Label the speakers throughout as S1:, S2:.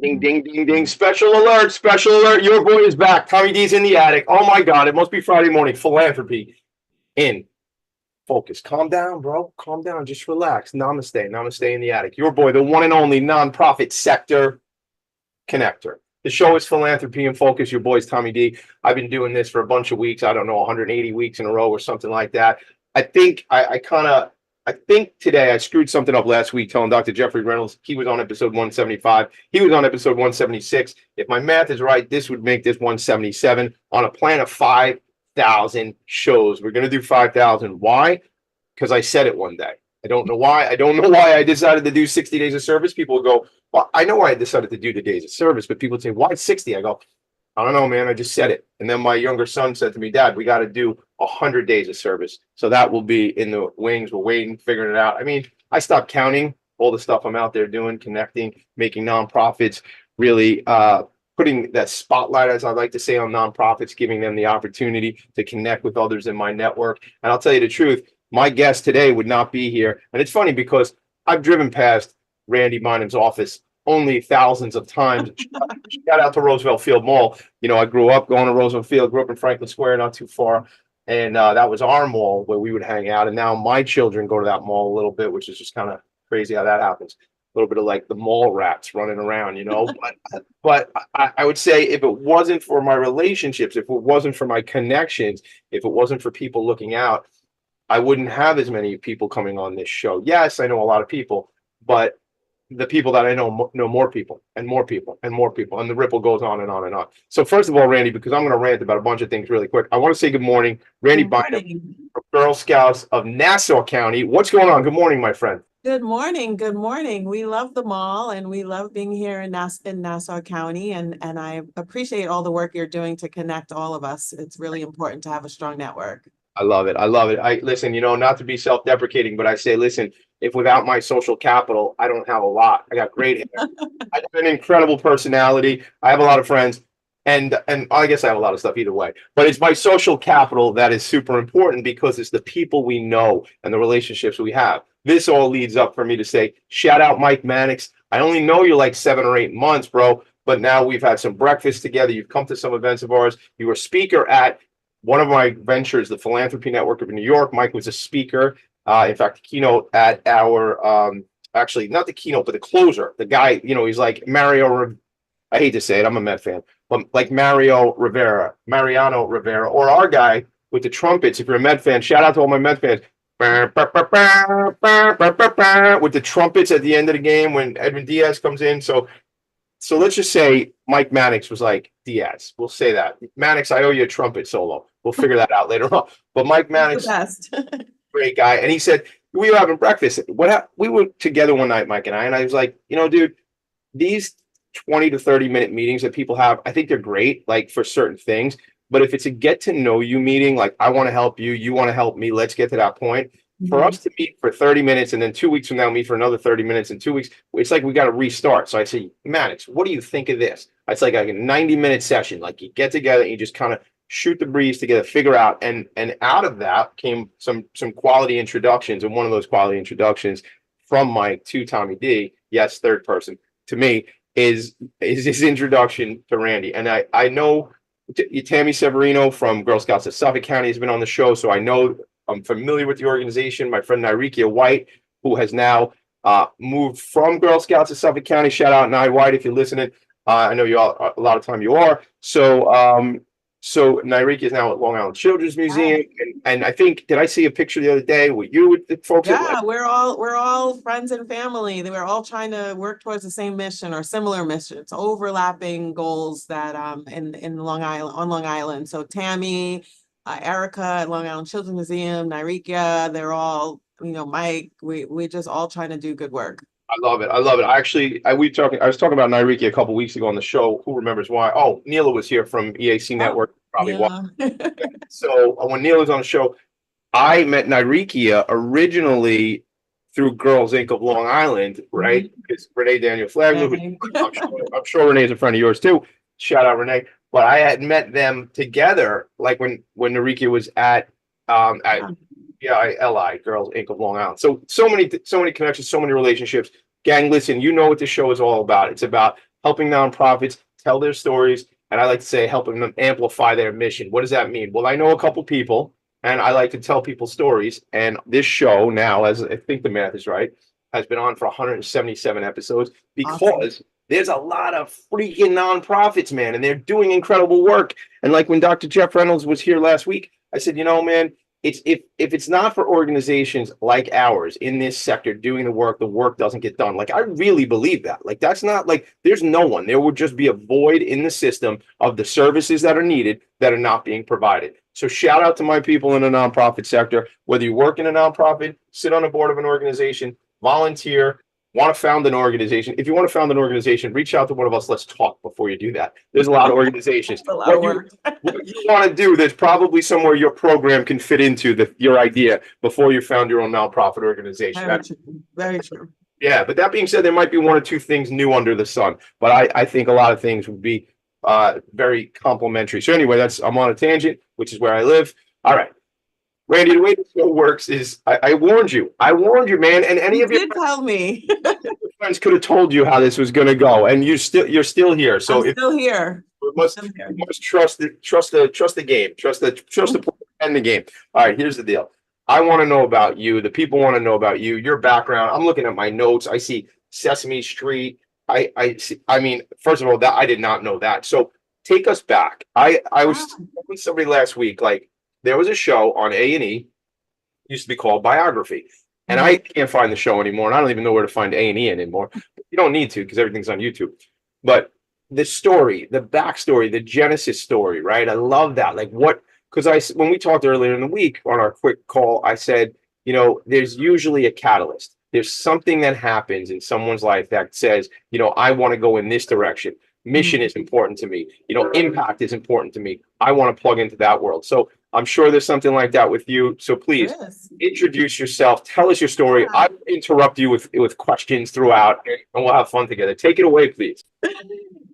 S1: Ding, ding, ding, ding. Special alert, special alert. Your boy is back. Tommy D's in the attic. Oh my God, it must be Friday morning. Philanthropy in Focus. Calm down, bro. Calm down. Just relax. Namaste. Namaste in the attic. Your boy, the one and only nonprofit sector connector. The show is Philanthropy in Focus. Your boy's Tommy D. I've been doing this for a bunch of weeks. I don't know, 180 weeks in a row or something like that. I think today I screwed something up last week telling Dr. Jeffrey Reynolds he was on episode 175. He was on episode 176. If my math is right, this would make this 177 on a plan of 5,000 shows. We're going to do 5,000. Why? Because I said it one day. I don't know why. I don't know why I decided to do 60 days of service. People would go, well, I know why I decided to do the days of service, but people would say, why 60? I go, I don't know, man. I just said it. And then my younger son said to me, Dad, we got to do 100 days of service. So that will be in the wings. We're waiting, figuring it out. I mean, I stopped counting all the stuff I'm out there doing, connecting, making nonprofits, really putting that spotlight, as I like to say, on nonprofits, giving them the opportunity to connect with others in my network. And I'll tell you the truth, my guest today would not be here. And it's funny because I've driven past Randy Bynum's office only thousands of times. Shout out to Roosevelt Field Mall. You know, I grew up going to Roosevelt Field, grew up in Franklin Square, not too far. And that was our mall where we would hang out. And now my children go to that mall a little bit, which is just kind of crazy how that happens. A little bit of like the mall rats running around, you know. But I would say if it wasn't for my relationships, if it wasn't for my connections, if it wasn't for people looking out, I wouldn't have as many people coming on this show. Yes, I know a lot of people, but the people that I know more people and more people and more people, and the ripple goes on and on and on. So first of all, Randy, because I'm going to rant about a bunch of things really quick, I want to say good morning, Randy Bynum, Girl Scouts of Nassau County. What's going on? Good morning, my friend.
S2: Good morning. Good morning. We love the mall and we love being here in Nassau County. And I appreciate all the work you're doing to connect all of us. It's really important to have a strong network.
S1: I love it. I love it. I listen, you know, not to be self-deprecating, but I say, listen, if without my social capital, I don't have a lot. I got great hair. I have an incredible personality. I have a lot of friends. And I guess I have a lot of stuff either way. But it's my social capital that is super important because it's the people we know and the relationships we have. This all leads up for me to say, shout out Mike Mannix. I only know you like 7 or 8 months, bro. But now we've had some breakfast together. You've come to some events of ours. You were a speaker at one of my ventures, the Philanthropy Network of New York. Mike was a speaker. In fact, the keynote at our, actually not the keynote, but the closer. The guy, you know, he's like Mario. I hate to say it, I'm a Met fan, but like Mariano Rivera, or our guy with the trumpets. If you're a Met fan, shout out to all my Met fans. With the trumpets at the end of the game when Edwin Diaz comes in. So let's just say Mike Mannix was like Diaz. We'll say that. Mannix, I owe you a trumpet solo. We'll figure that out later on. But Mike Mannix, great guy. And he said, we were having breakfast. We were together one night, Mike and I was like, you know, dude, these 20 to 30 minute meetings that people have, I think they're great, like for certain things. But if it's a get to know you meeting, like I want to help you, you want to help me, let's get to that point. For us to meet for 30 minutes and then 2 weeks from now meet for another 30 minutes in 2 weeks, it's like we got to restart. So I say, Mannix, what do you think of this? It's like a 90-minute session. Like you get together and you just kind of shoot the breeze together, figure out. And out of that came some quality introductions. And one of those quality introductions from Mike to Tommy D, yes, third person, to me, is his introduction to Randy. And I know Tammy Severino from Girl Scouts of Suffolk County has been on the show, so I know I'm familiar with the organization. My friend Nyrikia White, who has now moved from Girl Scouts of Suffolk County. Shout out Nye White if you're listening. I know you all a lot of time you are. So Nyrikia is now at Long Island Children's Museum, and I think did I see a picture the other day with you with the folks?
S2: Yeah, we're all friends and family. They were all trying to work towards the same mission or similar missions, overlapping goals that in Long Island. So Tammy, Erica at Long Island Children's Museum, Nyrikia, they're all, you know, Mike. We just all trying to do good work.
S1: I love it. I love it. I was talking about Nyrikia a couple weeks ago on the show. Who remembers why? Oh, Neela was here from EAC Network. Probably why. So when Neela was on the show, I met Nyrikia originally through Girls Inc. of Long Island, right? Because Renee Daniel Flagler, I'm sure Renee's a friend of yours too. Shout out Renee. But I had met them together, like when Nyrikia was at LI, Girls Inc. of Long Island. So many connections, so many relationships. Gang, listen, you know what this show is all about. It's about helping nonprofits tell their stories, and I like to say helping them amplify their mission. What does that mean? Well, I know a couple people, and I like to tell people stories. And this show now, as I think the math is right, has been on for 177 episodes
S2: Awesome.
S1: because there's a lot of freaking nonprofits, man, and they're doing incredible work. And like when Dr. Jeff Reynolds was here last week, I said, you know, man, it's if it's not for organizations like ours in this sector doing the work doesn't get done. Like I really believe that. Like that's not like there's no one. There would just be a void in the system of the services that are needed that are not being provided. So shout out to my people in the nonprofit sector. Whether you work in a nonprofit, sit on a board of an organization, volunteer, want to found an organization. If you want to found an organization, reach out to one of us. Let's talk before you do that. There's a lot of organizations.
S2: It's a lot of work.
S1: What you want to do, there's probably somewhere your program can fit into your idea before you found your own nonprofit organization.
S2: Very true. Very true.
S1: Yeah, but that being said, there might be one or two things new under the sun. But I think a lot of things would be very complimentary. So anyway, I'm on a tangent, which is where I live. All right. Randy, the way the show works is I warned you. I warned you, man. And any
S2: You
S1: of your
S2: did tell me.
S1: friends could have told you how this was going to go, and you're still here. So
S2: I'm still here.
S1: you must trust the game, trust the player and the game. All right, here's the deal. I want to know about you. The people want to know about you, your background. I'm looking at my notes. I see Sesame Street. I see. I mean, first of all, that I did not know that. So take us back. I was with somebody last week. Like there was a show on A&E, used to be called Biography. And I can't find the show anymore, and I don't even know where to find A&E anymore. You don't need to because everything's on YouTube. But the story, the backstory, the Genesis story, right? I love that. Like because when we talked earlier in the week on our quick call, I said, you know, there's usually a catalyst. There's something that happens in someone's life that says, you know, I want to go in this direction. Mission is important to me. You know, impact is important to me. I want to plug into that world. So I'm sure there's something like that with you. So please introduce yourself. Tell us your story. I'll interrupt you with questions throughout, and we'll have fun together. Take it away, please.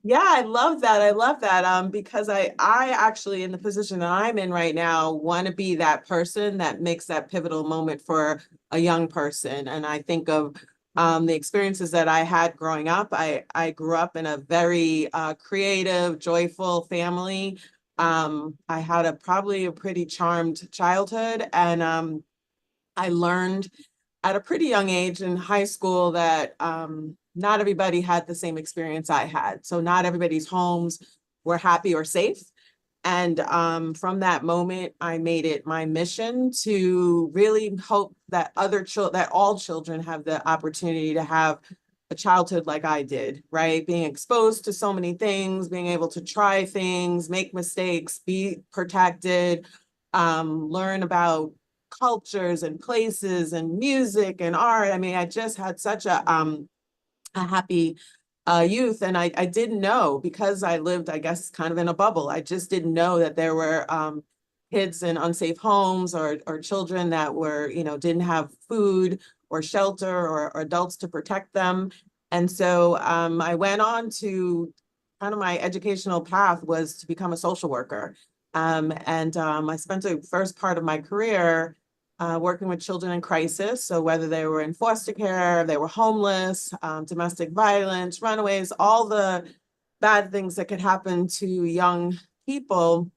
S2: Yeah, I love that. I love that. Because I actually, in the position that I'm in right now, want to be that person that makes that pivotal moment for a young person. And I think of the experiences that I had growing up. I grew up in a very creative, joyful family. I had probably a pretty charmed childhood, and I learned at a pretty young age in high school that not everybody had the same experience I had. So not everybody's homes were happy or safe. And from that moment, I made it my mission to really hope that that all children have the opportunity to have a childhood like I did, right? Being exposed to so many things, being able to try things, make mistakes, be protected, learn about cultures and places and music and art. I mean, I just had such a happy youth, and I didn't know, because I lived, I guess, kind of in a bubble. I just didn't know that there were kids in unsafe homes, or children that were, you know, didn't have food or shelter or adults to protect them. And so I went on to kind of my educational path was to become a social worker. And I spent the first part of my career working with children in crisis. So whether they were in foster care, they were homeless, domestic violence, runaways, all the bad things that could happen to young people.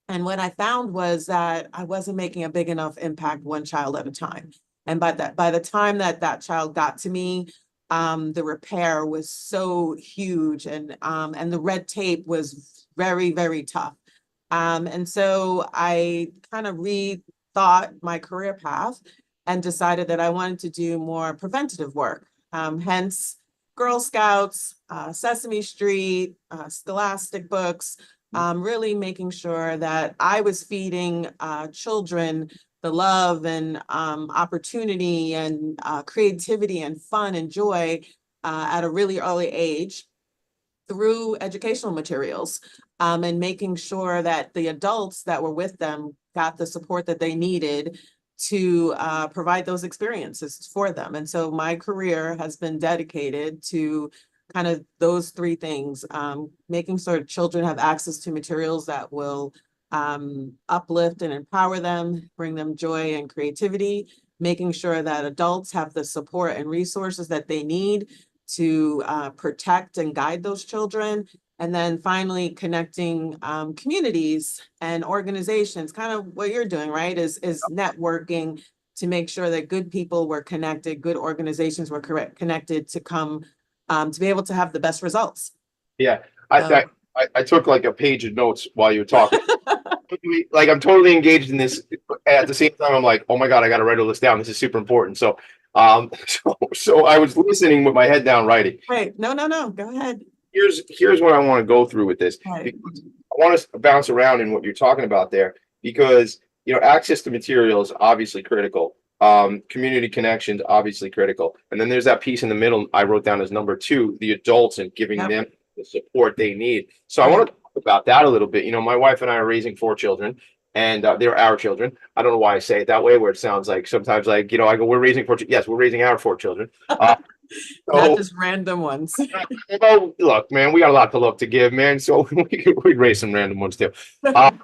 S2: And what I found was that I wasn't making a big enough impact one child at a time. And by the time that child got to me, the repair was so huge, and the red tape was very, very tough. And so I kind of rethought my career path and decided that I wanted to do more preventative work. Hence Girl Scouts, Sesame Street, Scholastic books, really making sure that I was feeding children the love and opportunity and creativity and fun and joy at a really early age through educational materials, and making sure that the adults that were with them got the support that they needed to provide those experiences for them. And so my career has been dedicated to kind of those three things, making sure children have access to materials that will uplift and empower them, bring them joy and creativity, making sure that adults have the support and resources that they need to protect and guide those children. And then finally connecting communities and organizations, kind of what you're doing, right? Is networking to make sure that good people were connected, good organizations were connected to come to be able to have the best results.
S1: Yeah,
S2: So.
S1: I took like a page of notes while you were talking. Like I'm totally engaged in this. At the same time, I'm like, oh my God, I got to write all this down. This is super important. So, so I was listening with my head down writing.
S2: Right. No, go ahead.
S1: Here's what I want to go through with this.
S2: Right.
S1: Because I want to bounce around in what you're talking about there, because access to materials obviously critical. Community connections obviously critical, and then there's that piece in the middle I wrote down as number 2, the adults and giving
S2: Yep.
S1: them the support they need. So I want to talk about that a little bit. My wife and I are raising 4 children, and they're our children. I don't know why I say it that way, where it sounds like sometimes like I go, we're raising 4. Yes, we're raising our 4 children.
S2: Not just random ones.
S1: Well, look, man, we got a lot to love to give, man. So we'd raise some random ones too. But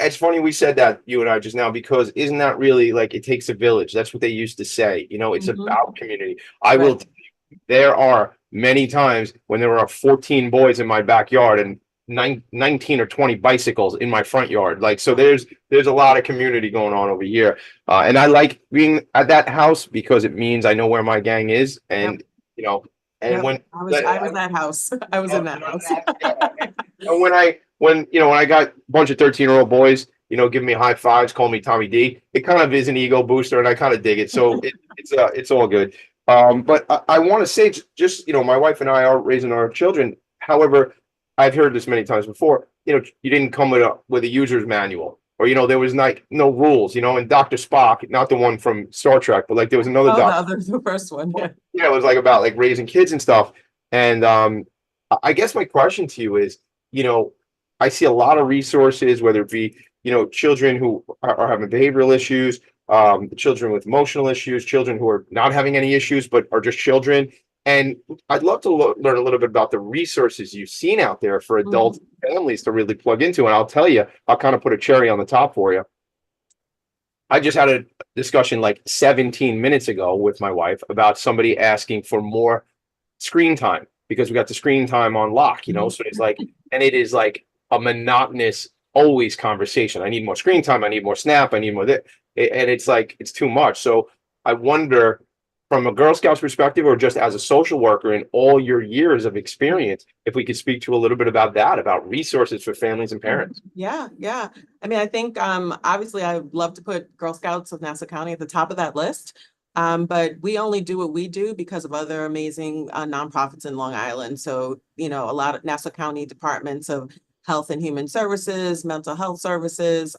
S1: it's funny we said that, you and I, just now, because isn't that really like it takes a village? That's what they used to say. It's about community. I will tell you, there are many times when there are 14 boys in my backyard and 19 or 20 bicycles in my front yard. Like, so there's a lot of community going on over here. And I like being at that house because it means I know where my gang is. And, and when
S2: I was that house, I was in that house.
S1: And when I got a bunch of 13-year-old boys, giving me high fives, calling me Tommy D, it kind of is an ego booster, and I kind of dig it. So it's all good. But I want to say, just my wife and I are raising our children. However, I've heard this many times before. You didn't come with a user's manual, or there was no rules. And Dr. Spock, not the one from Star Trek, but like there was another doctor.
S2: The first one.
S1: Yeah, it was like about like raising kids and stuff. And I guess my question to you is, I see a lot of resources, whether it be, children who are having behavioral issues, children with emotional issues, children who are not having any issues, but are just children. And I'd love to learn a little bit about the resources you've seen out there for adult families to really plug into. And I'll tell you, I'll kind of put a cherry on the top for you. I just had a discussion like 17 minutes ago with my wife about somebody asking for more screen time, because we got the screen time on lock, so it's like, and it is like a monotonous always conversation. I need more screen time. I need more Snap. I need more that. And it's like, it's too much. So I wonder, from a Girl Scouts perspective, or just as a social worker in all your years of experience, if we could speak to a little bit about that, about resources for families and parents.
S2: Yeah. I mean, I think obviously I would love to put Girl Scouts of Nassau County at the top of that list. But we only do what we do because of other amazing nonprofits in Long Island. So, a lot of Nassau County departments of Health and Human Services, Mental Health Services,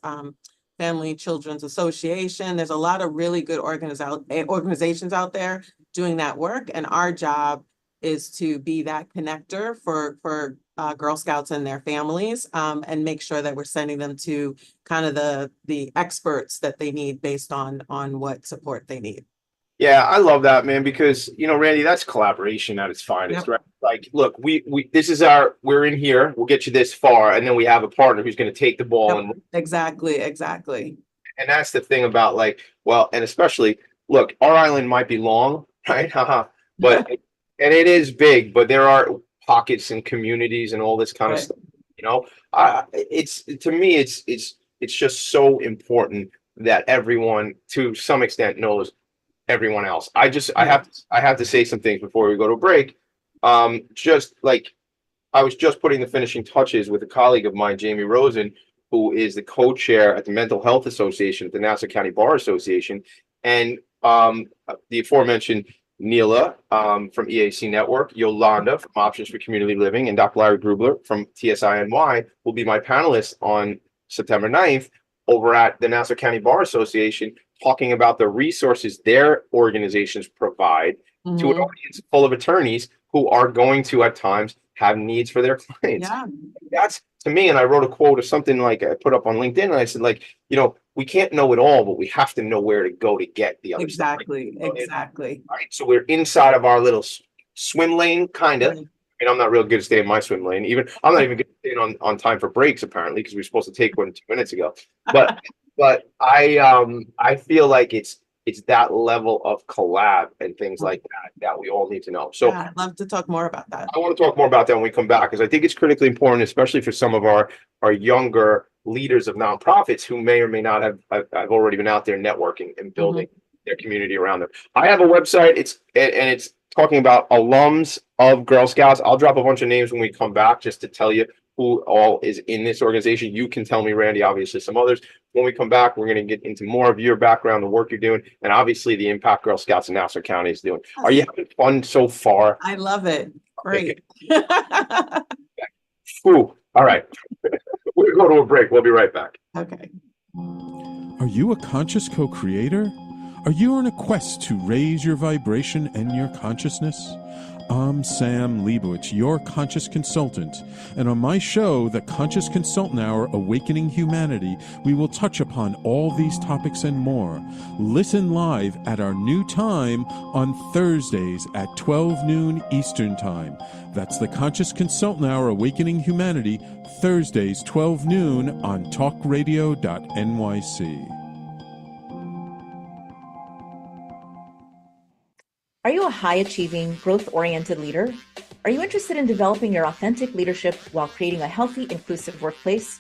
S2: Family Children's Association. There's a lot of really good organizations out there doing that work. And our job is to be that connector for Girl Scouts and their families, and make sure that we're sending them to kind of the experts that they need based on what support they need.
S1: Yeah, I love that, man, because, Randy, that's collaboration at its finest, right? Like, look, we're in here, we'll get you this far, and then we have a partner who's going to take the ball. And
S2: Exactly.
S1: And that's the thing about and especially, look, our island might be long, right? But, and it is big, but there are pockets and communities and all this kind of stuff, to me, it's just so important that everyone, to some extent, knows everyone else. I have to say some things before we go to a break. Just like I was just putting the finishing touches with a colleague of mine, Jamie Rosen, who is the co-chair at the Mental Health Association at the Nassau County Bar Association, and the aforementioned Neela from EAC Network, Yolanda from Options for Community Living, and Dr. Larry Grubler from TSINY will be my panelists on September 9th over at the Nassau County Bar Association, talking about the resources their organizations provide to an audience full of attorneys who are going to, at times, have needs for their clients.
S2: Yeah.
S1: That's, to me, and I wrote a quote of something like I put up on LinkedIn, and I said, we can't know it all, but we have to know where to go to get the other stuff.
S2: Exactly.
S1: Right. So we're inside of our little swim lane, kind of. And I'm not real good at staying in my swim lane. I'm not even good at staying on time for breaks, apparently, because we were supposed to take one 2 minutes ago. But I feel like it's it's that level of collab and things like that we all need to know. So
S2: yeah, I'd love to talk more about that.
S1: I want to talk more about that when we come back, because I think it's critically important, especially for some of our younger leaders of nonprofits who may or may not have already been out there networking and building their community around them. I have a website. It's talking about alums of Girl Scouts. I'll drop a bunch of names when we come back just to tell you who all is in this organization. You can tell me, Randy, obviously some others. When we come back, we're going to get into more of your background, the work you're doing, and obviously the impact Girl Scouts in Nassau County is doing. Are you having fun so far?
S2: I love it. Great.
S1: Ooh, all right. We'll go to a break. We'll be right back.
S2: Okay.
S3: Are you a conscious co-creator? Are you on a quest to raise your vibration and your consciousness? I'm Sam Leibowitz, your conscious consultant, and on my show, The Conscious Consultant Hour, Awakening Humanity, we will touch upon all these topics and more. Listen live at our new time on Thursdays at 12 noon Eastern Time. That's The Conscious Consultant Hour, Awakening Humanity, Thursdays 12 noon on talkradio.nyc.
S4: Are you a high-achieving, growth-oriented leader? Are you interested in developing your authentic leadership while creating a healthy, inclusive workplace?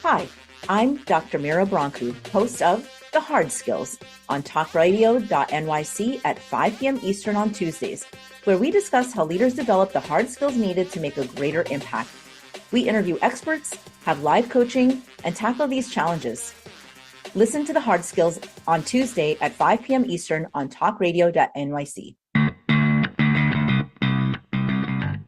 S4: Hi, I'm Dr. Mira Brancu, host of The Hard Skills on talkradio.nyc at 5 p.m. Eastern on Tuesdays, where we discuss how leaders develop the hard skills needed to make a greater impact. We interview experts, have live coaching, and tackle these challenges. Listen to The Hard Skills on Tuesday at 5 p.m. Eastern on talkradio.nyc.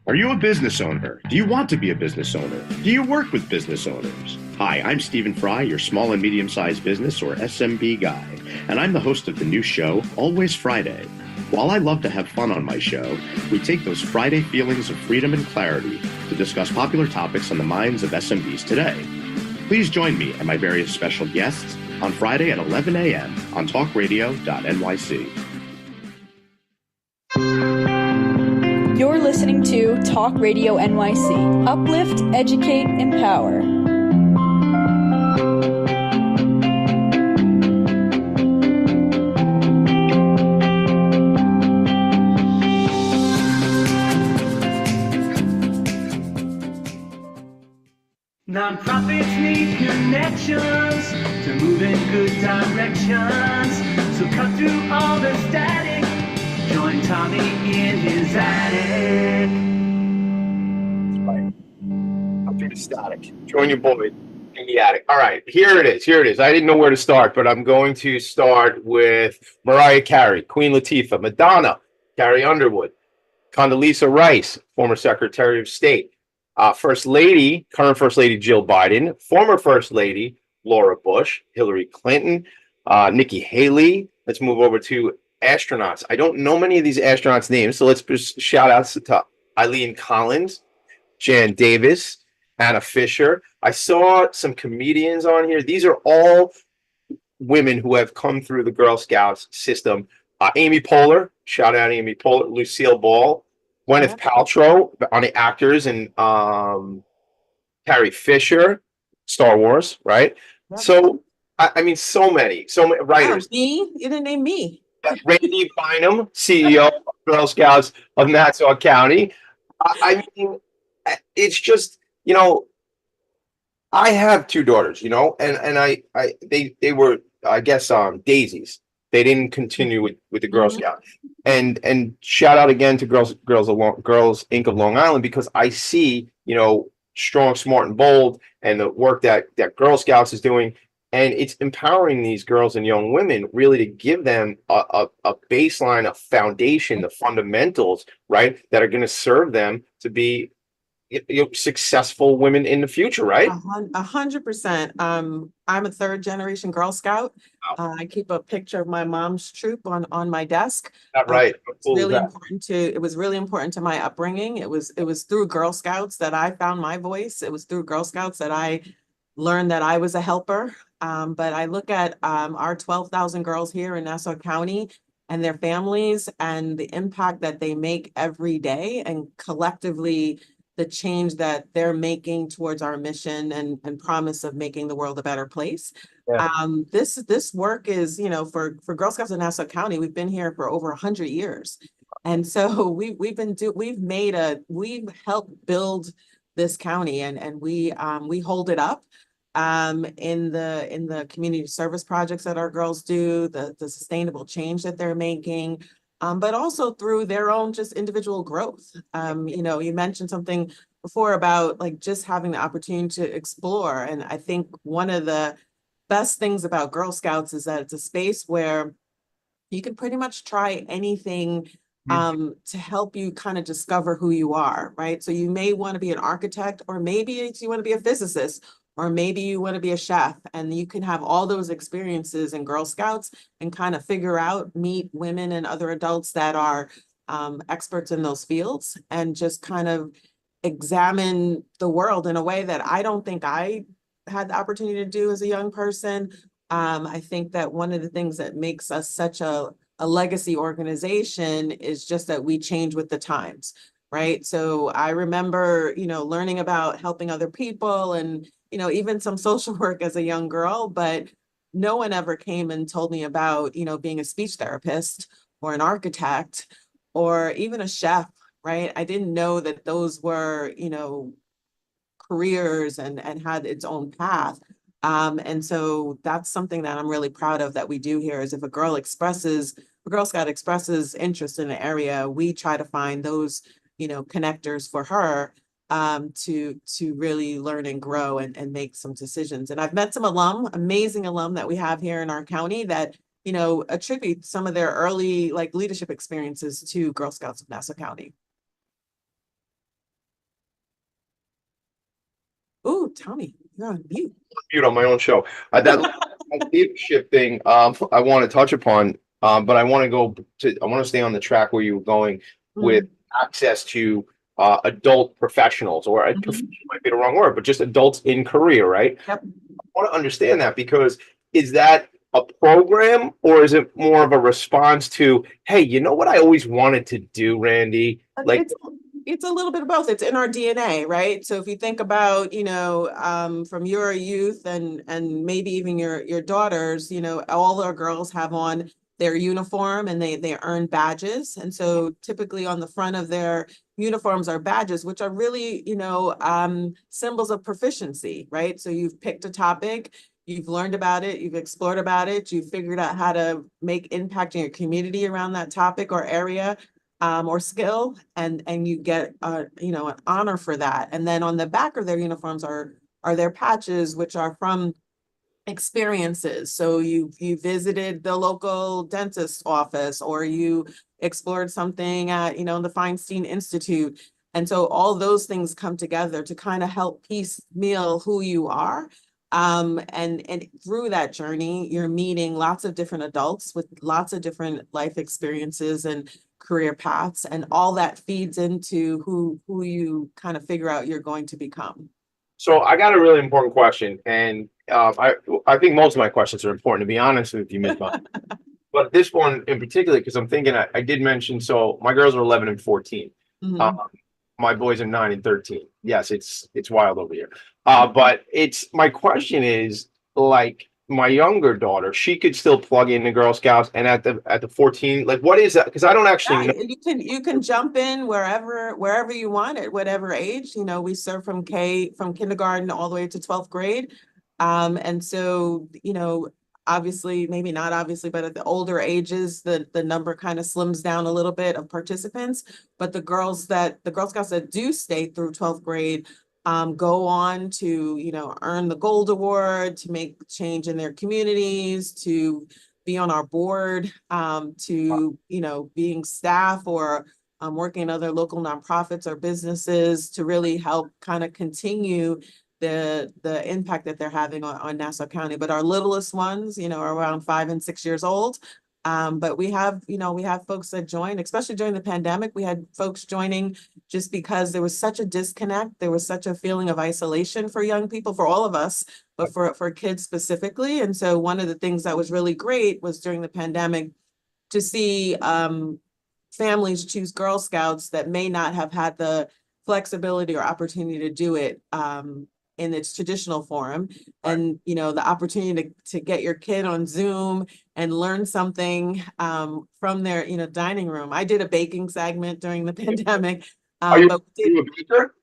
S5: Are you a business owner? Do you want to be a business owner? Do you work with business owners? Hi, I'm Stephen Fry, your small and medium-sized business or SMB guy, and I'm the host of the new show, Always Friday. While I love to have fun on my show, we take those Friday feelings of freedom and clarity to discuss popular topics on the minds of SMBs today. Please join me and my various special guests on Friday at 11 a.m. on talkradio.nyc.
S6: You're listening to Talk Radio NYC. Uplift, educate, empower.
S7: Nonprofits need connections to move in good directions. So cut through all the static. Join Tommy in his attic.
S1: Right. Up through the static. Join your boy in the attic. All right, here it is. Here it is. I didn't know where to start, but I'm going to start with Mariah Carey, Queen Latifah, Madonna, Carrie Underwood, Condoleezza Rice, former Secretary of State, First Lady, current First Lady Jill Biden, former First Lady Laura Bush, Hillary Clinton, Nikki Haley. Let's move over to astronauts. I don't know many of these astronauts' names, so let's just shout outs to Eileen Collins, Jan Davis, Anna Fisher. I saw some comedians on here. These are all women who have come through the Girl Scouts system. Amy Poehler, shout out Amy Poehler, Lucille Ball, Gwyneth Paltrow on the actors, and Carrie Fisher, Star Wars, right? Yep. So, I mean, so many writers.
S2: Me? You didn't name me.
S1: Randy Bynum, CEO of Girl Scouts of Nassau County. I mean, it's just, you know, I have two daughters, you know, and they were, I guess, daisies. They didn't continue with the Girl Scouts. And shout out again to Girls Inc. of Long Island, because I see, you know, strong, smart, and bold, and the work that Girl Scouts is doing. And it's empowering these girls and young women really to give them a baseline, a foundation, the fundamentals, right, that are going to serve them to be, you know, successful women in the future, right?
S2: 100%. I'm a third generation Girl Scout. I keep a picture of my mom's troop on my desk.
S1: Right.
S2: It was really important to my upbringing. It was through Girl Scouts that I found my voice. It was through Girl Scouts that I learned that I was a helper. But I look at our 12,000 girls here in Nassau County and their families and the impact that they make every day, and collectively the change that they're making towards our mission and promise of making the world a better place.
S1: Yeah.
S2: This work is, for Girl Scouts of Nassau County, we've been here for over 100 years. And so we've helped build this county, and we hold it up in the community service projects that our girls do, the sustainable change that they're making, but also through their own just individual growth. You mentioned something before about like just having the opportunity to explore. And I think one of the best things about Girl Scouts is that it's a space where you can pretty much try anything to help you kind of discover who you are, right? So you may want to be an architect, or maybe you want to be a physicist, or maybe you want to be a chef, and you can have all those experiences in Girl Scouts and kind of meet women and other adults that are experts in those fields, and just kind of examine the world in a way that I don't think I had the opportunity to do as a young person. I think that one of the things that makes us such a legacy organization is just that we change with the times, right? So I remember, learning about helping other people and, even some social work as a young girl, but no one ever came and told me about, being a speech therapist or an architect or even a chef, right? I didn't know that those were, careers and had its own path. And so that's something that I'm really proud of that we do here, is if a Girl Scout expresses interest in an area, we try to find those, connectors for her to really learn and grow and make some decisions. And I've met some amazing alum that we have here in our county that, attribute some of their early like leadership experiences to Girl Scouts of Nassau County. Ooh, Tommy, you're on mute.
S1: Mute on my own show. That leadership thing, I want to touch upon, but I want to stay on the track where you were going with access to adult professionals, or professional might be the wrong word, but just adults in career, right?
S2: Yep.
S1: I want to understand that, because is that a program, or is it more of a response to, hey, you know what I always wanted to do, Randy? Like,
S2: It's a little bit of both. It's in our DNA, right? So if you think about, from your youth and maybe even your daughters, all our girls have on their uniform and they earn badges. And so typically on the front of their uniforms are badges, which are really, symbols of proficiency, right? So you've picked a topic, you've learned about it, you've explored about it, you've figured out how to make impact in your community around that topic or area. Or skill, and you get an honor for that. And then on the back of their uniforms are their patches, which are from experiences. So you visited the local dentist's office, or you explored something at the Feinstein Institute. And so all those things come together to kind of help piecemeal who you are. And through that journey, you're meeting lots of different adults with lots of different life experiences and career paths, and all that feeds into who you kind of figure out you're going to become.
S1: so I got a really important question, and I think most of my questions are important, to be honest with you, Ms. Bond. But this one in particular, because I'm thinking I did mention, so my girls are 11 and 14. My boys are 9 and 13. Yes, it's wild over here. But my question is, like, my younger daughter, she could still plug into Girl Scouts, and at the 14, like, what is that? Because I don't actually know.
S2: You can jump in wherever you want at whatever age. We serve from kindergarten all the way to 12th grade. And so, obviously, maybe not obviously, but at the older ages, the number kind of slims down a little bit of participants. But the Girl Scouts that do stay through 12th grade go on to, earn the Gold Award, to make change in their communities, to be on our board, to, being staff or working in other local nonprofits or businesses to really help kind of continue the impact that they're having on Nassau County. But our littlest ones, are around 5 and 6 years old. But we have folks that join, especially during the pandemic. We had folks joining just because there was such a disconnect. There was such a feeling of isolation for young people, for all of us, but for kids specifically. And so one of the things that was really great was during the pandemic to see families choose Girl Scouts that may not have had the flexibility or opportunity to do it in its traditional form. And, you know, the opportunity to get your kid on Zoom and learn something from their, you know, dining room. I did a baking segment during the pandemic.
S1: Are you,
S2: But
S1: are you a baker?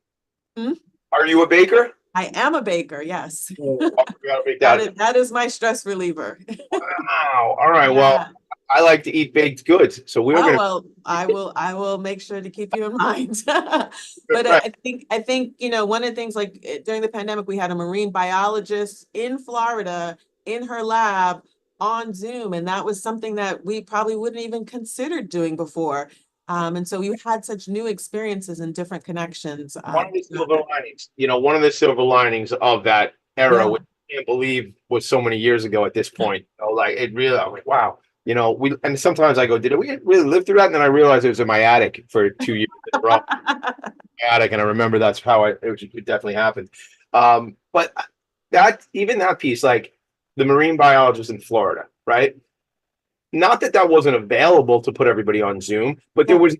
S2: Hmm?
S1: Are you a baker?
S2: I am a baker, yes.
S1: Oh, I gotta make that.
S2: That is my stress reliever.
S1: Wow. All right. Well,
S2: Yeah.
S1: I like to eat baked goods, so we're
S2: Oh,
S1: gonna.
S2: well, I will make sure to keep you in mind. But
S1: Right.
S2: I think, you know, one of the things like during the pandemic, we had a marine biologist in Florida in her lab on Zoom, and that was something that we probably wouldn't even considered doing before. And so we had such new experiences and different connections.
S1: One of the silver linings, one of the silver linings of that era,
S2: Yeah.
S1: which I can't believe was so many years ago at this point. Like it really, I'm like, wow. And sometimes I go, did we really live through that? And then I realized it was in my attic for 2 years in a row. Attic, and I remember that's how it definitely happened. But even that piece, like the marine biologist in Florida, right? Not that wasn't available to put everybody on Zoom, but there was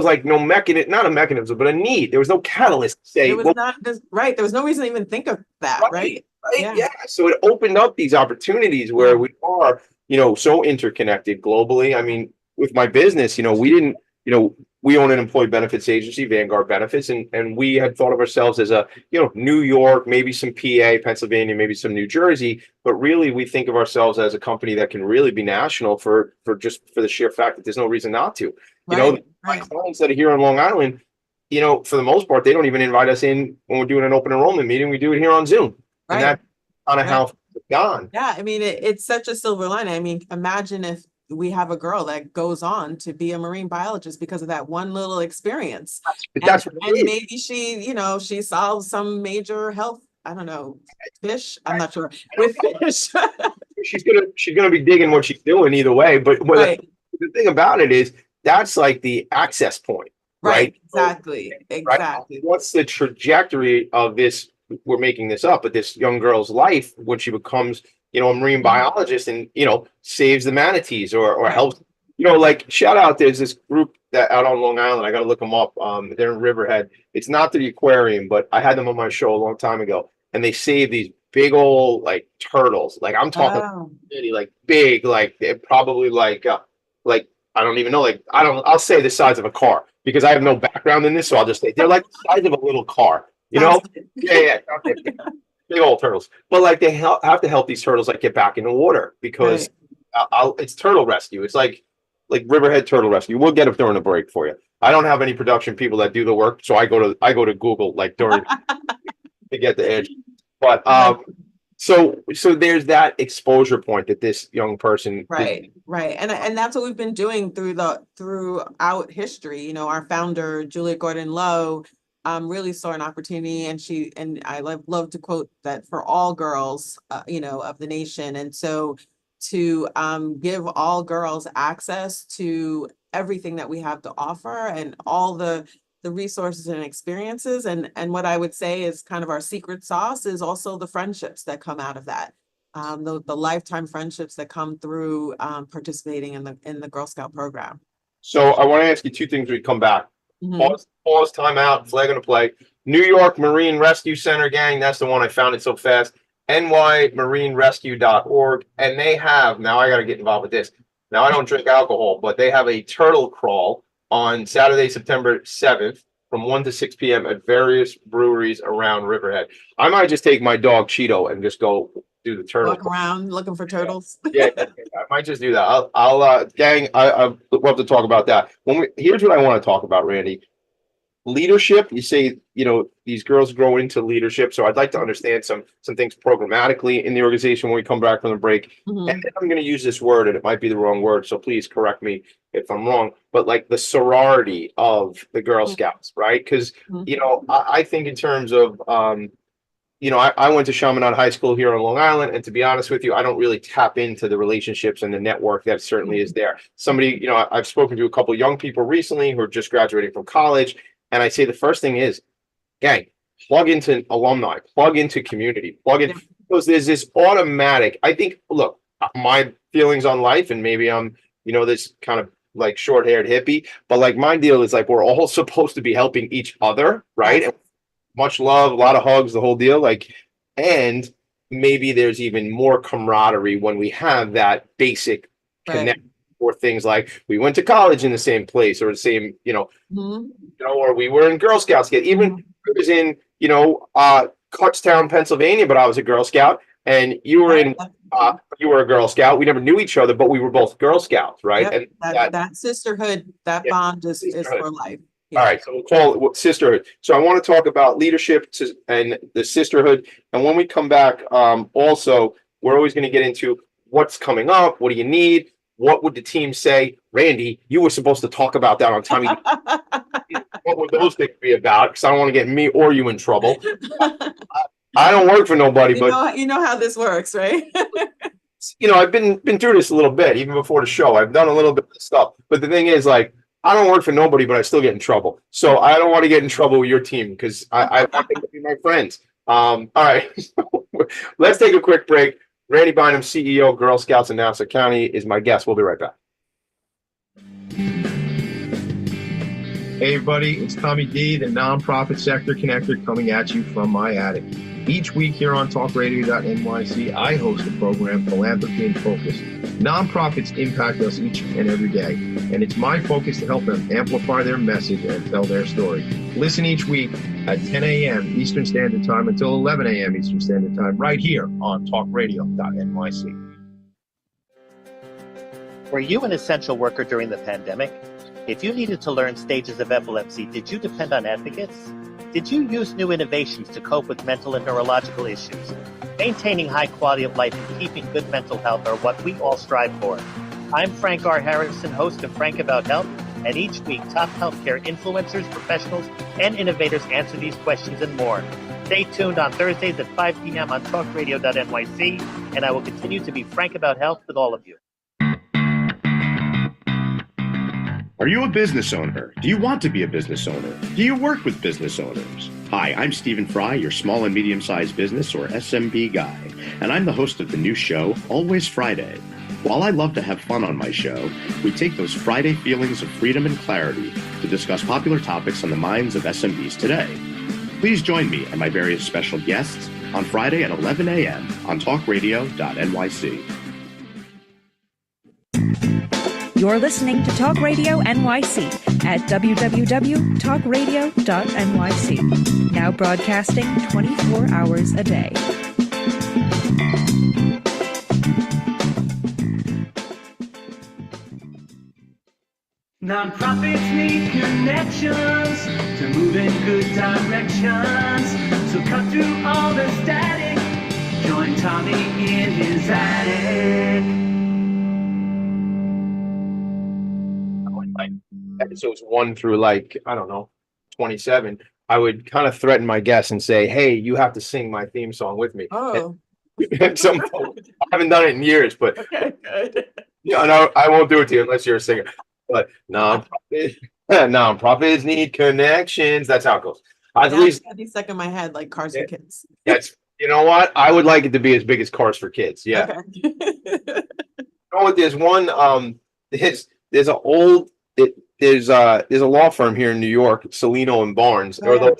S1: like no mechanism, not a mechanism, but a need. There was no catalyst to say,
S2: It was not just right. There was no reason to even think of that, right?
S1: Right. Yeah. So it opened up these opportunities where we are, so interconnected globally. I mean, with my business, we didn't, we own an employee benefits agency, Vanguard Benefits, and we had thought of ourselves as a, New York, maybe some PA, Pennsylvania, maybe some New Jersey, but really we think of ourselves as a company that can really be national for the sheer fact that there's no reason not to. My clients that are here on Long Island, for the most part, they don't even invite us in when we're doing an open enrollment meeting. We do it here on Zoom. And that's kind of how it's gone.
S2: Yeah, I mean, it's such a silver lining. I mean, imagine if we have a girl that goes on to be a marine biologist because of that one little experience.
S1: That's
S2: and maybe she solves some major health, I don't know, fish. I'm not sure with fish.
S1: she's gonna be digging what she's doing either way. But the thing about it is that's like the access point, right?
S2: Exactly. Exactly.
S1: Right? What's the trajectory of this? We're making this up, but this young girl's life when she becomes, a marine biologist and, saves the manatees or helps, like shout out, there's this group that out on Long Island, I got to look them up. They're in Riverhead. It's not the aquarium, but I had them on my show a long time ago and they save these big old like turtles. Like I'm talking really like big, like they're probably like I don't even know, I'll say the size of a car because I have no background in this. So I'll just say they're like the size of a little car. Yeah, big old turtles. But like they have to help these turtles like get back in the water because it's turtle rescue. It's like Riverhead Turtle Rescue. We'll get it during the break for you. I don't have any production people that do the work, so I go to Google like during to get the edge. But so there's that exposure point that this young person
S2: right, and that's what we've been doing throughout history. Our founder Julia Gordon Lowe really saw an opportunity, and I love to quote that for all girls, of the nation, and so to give all girls access to everything that we have to offer and all the resources and experiences, and what I would say is kind of our secret sauce is also the friendships that come out of that, the lifetime friendships that come through participating in the Girl Scout program.
S1: So I want to ask you two things when we come back. Pause, time out, flag on the play. New York Marine Rescue Center, gang. That's the one I found it so fast. nymarinerescue.org. And they have, now I got to get involved with this. Now I don't drink alcohol, but they have a turtle crawl on Saturday, September 7th from 1 to 6 p.m. at various breweries around Riverhead. I might just take my dog Cheeto and just go do the turtle.
S2: Walk around looking for turtles.
S1: Yeah, I might just do that. I'll gang, I'd love to talk about that. Here's what I want to talk about, Randy. Leadership, you say, these girls grow into leadership. So I'd like to understand some things programmatically in the organization when we come back from the break. And then I'm going to use this word, and it might be the wrong word, so please correct me if I'm wrong, but like the sorority of the Girl Scouts, right? Because, I think in terms of, I went to Chaminade High School here on Long Island, and to be honest with you, I don't really tap into the relationships and the network that certainly is there. Somebody, I've spoken to a couple of young people recently who are just graduating from college, and I say the first thing is, gang, plug into alumni, plug into community, plug in, because there's this automatic, I think, look, my feelings on life, and maybe I'm, this kind of like short-haired hippie, but like my deal is like we're all supposed to be helping each other, right? much love, a lot of hugs, the whole deal. Like, and maybe there's even more camaraderie when we have that basic
S2: Right.
S1: connection, or things like we went to college in the same place or the same,
S2: Mhm.
S1: or we were in Girl Scouts. Even I was in, Kutztown, Pennsylvania, but I was a Girl Scout, and you were in, you were a Girl Scout. We never knew each other, but we were both Girl Scouts, right?
S2: Yep.
S1: And
S2: That sisterhood, that
S1: Yeah,
S2: bond is
S1: sisterhood.
S2: for life.
S1: all right, so we'll call it sisterhood. So I want to talk about leadership and the sisterhood. And when we come back, also, we're always going to get into what's coming up. What do you need? What would the team say? Randy, you were supposed to talk about that on Tommy. What would those things be about? Because I don't want to get me or you in trouble. I don't work for nobody, but
S2: You know how this works, right?
S1: I've been through this a little bit, even before the show. I've done a little bit of stuff. But the thing is, like, I don't work for nobody, but I still get in trouble. So I don't want to get in trouble with your team because I want them to be my friends. All right. Let's take a quick break. Randy Bynum, CEO, Girl Scouts in Nassau County, is my guest. We'll be right back.
S5: Hey everybody, it's Tommy D, the nonprofit sector connector, coming at you from my attic. Each week here on talkradio.nyc, I host the program Philanthropy and Phocus. Nonprofits impact us each and every day, and it's my focus to help them amplify their message and tell their story. Listen each week at 10 a.m. Eastern Standard Time until 11 a.m. Eastern Standard Time, right here on talkradio.nyc.
S8: Were you an essential worker during the pandemic? If you needed to learn stages of epilepsy, did you depend on advocates? Did you use new innovations to cope with mental and neurological issues? Maintaining high quality of life and keeping good mental health are what we all strive for. I'm Frank R. Harrison, host of Frank About Health, and each week top healthcare influencers, professionals, and innovators answer these questions and more. Stay tuned on Thursdays at 5 p.m. on talkradio.nyc, and I will continue to be frank about health with all of you.
S5: Are you a business owner? Do you want to be a business owner? Do you work with business owners? Hi, I'm Stephen Fry, your small and medium-sized business or SMB guy, and I'm the host of the new show, Always Friday. While I love to have fun on my show, we take those Friday feelings of freedom and clarity to discuss popular topics on the minds of SMBs today. Please join me and my various special guests on Friday at 11 a.m. on talkradio.nyc.
S9: You're listening to Talk Radio NYC at www.talkradio.nyc. Now broadcasting 24 hours a day.
S7: Nonprofits need connections to move in good directions. So cut through all the static. Join Tommy in his attic.
S1: Episodes 1 through 27, I would kind of threaten my guests and say, "Hey, you have to sing my theme song with me."
S2: Oh.
S1: At some point, I haven't done it in years, but
S2: Okay, good.
S1: no, I won't do it to you unless you're a singer. But nonprofits need connections. That's how it goes. At least
S2: I'd be stuck in my head like Cars for Kids.
S1: that's, you know what? I would like it to be as big as Cars for Kids. Yeah.
S2: Okay.
S1: You know what? There's one. There's an old. There's a law firm here in New York, Celino and Barnes. Although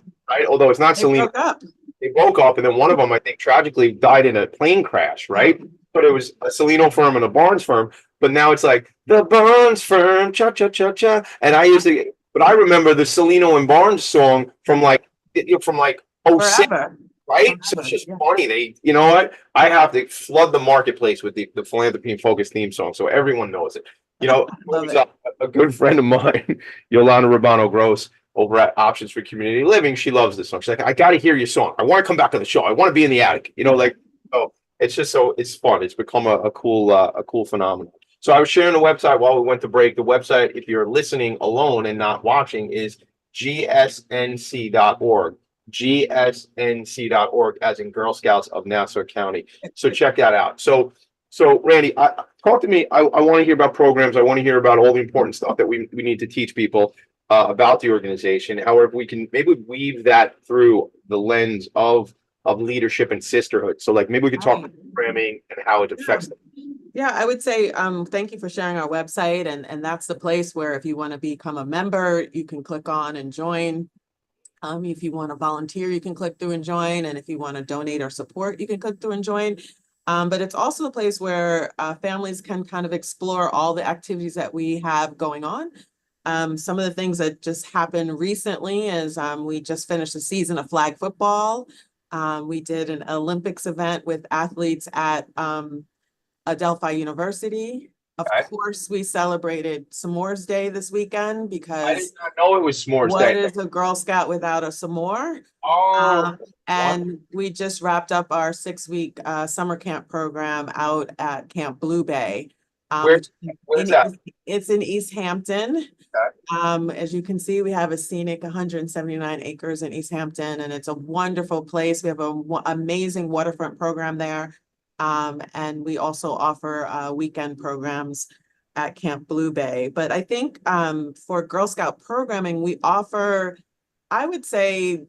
S1: it's not
S2: They
S1: Celino.
S2: broke up.
S1: They broke up, and then one of them, I think, tragically died in a plane crash, right? But it was a Celino firm and a Barnes firm. But now it's like the Barnes firm, cha cha cha cha. And I remember the Celino and Barnes song from like 06,
S2: Forever.
S1: right? So it's just funny. They, you know what? I have to flood the marketplace with the Philanthropy and Focus theme song, so everyone knows it. A good friend of mine, Yolanda Rabano Gross, over at Options for Community Living, she loves this song. She's like, "I got to hear your song. I want to come back on the show. I want to be in the attic." It's just it's fun. It's become a cool phenomenon. So I was sharing the website while we went to break. The website, if you're listening alone and not watching, is gsnc.org. gsnc.org, as in Girl Scouts of Nassau County. So check that out. So Randy, talk to me. I want to hear about programs. I want to hear about all the important stuff that we need to teach people about the organization. However, we can maybe weave that through the lens of leadership and sisterhood. So maybe we could talk about programming and how it affects them.
S2: Yeah, I would say thank you for sharing our website, and that's the place where if you want to become a member, you can click on and join. If you want to volunteer, you can click through and join. And if you want to donate or support, you can click through and join. But it's also a place where families can kind of explore all the activities that we have going on. Some of the things that just happened recently is we just finished a season of flag football. We did an Olympics event with athletes at Adelphi University. Of
S1: Okay.
S2: course, we celebrated S'mores Day this weekend
S1: I did
S2: because
S1: not know it was s'mores
S2: what
S1: day.
S2: is a Girl Scout without a s'more?
S1: Oh,
S2: And we just wrapped up our 6-week summer camp program out at Camp Blue Bay.
S1: where's that?
S2: It's in East Hampton.
S1: Okay.
S2: As you can see, we have a scenic 179 acres in East Hampton, and it's a wonderful place. We have an amazing waterfront program there. And we also offer weekend programs at Camp Blue Bay. But I think for Girl Scout programming, we offer, I would say,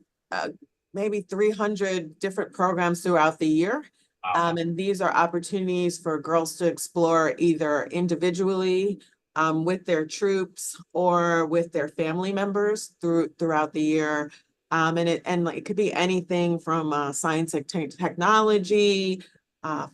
S2: maybe 300 different programs throughout the year. And these are opportunities for girls to explore either individually with their troops or with their family members throughout the year. And it could be anything from science and technology,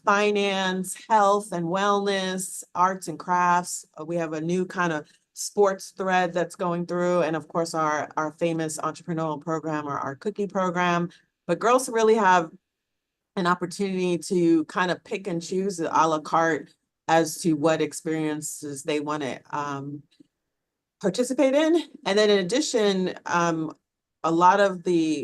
S2: finance, health and wellness, arts and crafts. We have a new kind of sports thread that's going through, and of course our famous entrepreneurial program or our cookie program. But girls really have an opportunity to kind of pick and choose a la carte as to what experiences they want to participate in. And then in addition,